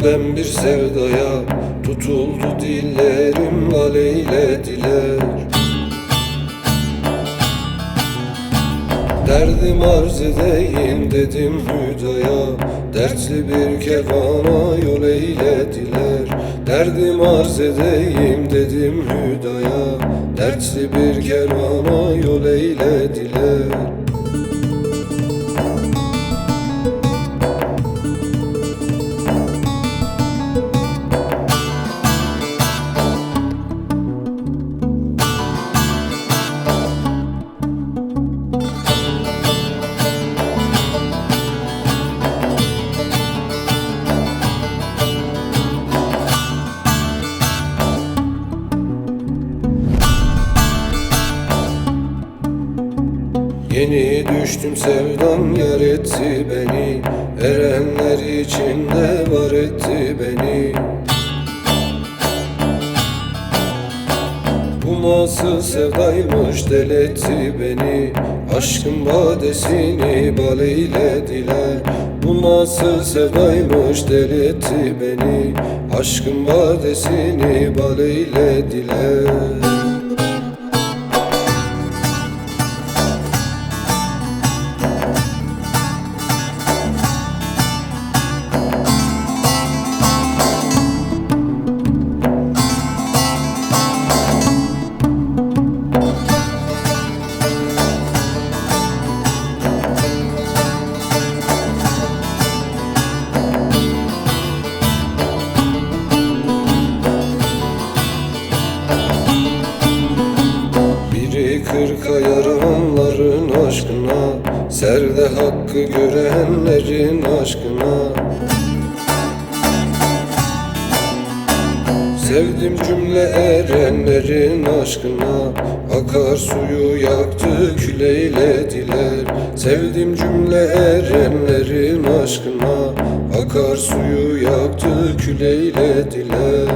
ben bir sevdaya, tutuldu dillerim laleylediler. Derdim arz edeyim dedim hüdaya, dertli bir kervana yol eylediler. Derdim arz edeyim dedim hüdaya, dertli bir kervana yol eylediler. Yeni düştüm sevdan yar etti beni, erenler içinde var etti beni. Bu nasıl sevdaymış deletti beni, aşkın badesini bal eylediler. Bu nasıl sevdaymış deletti beni, aşkın badesini bal eylediler. Kırka yaranların aşkına, serde hakkı görenlerin aşkına. Sevdim cümle erenlerin aşkına, akar suyu yaktı kül eylediler. Sevdim cümle erenlerin aşkına, akar suyu yaktı kül eylediler.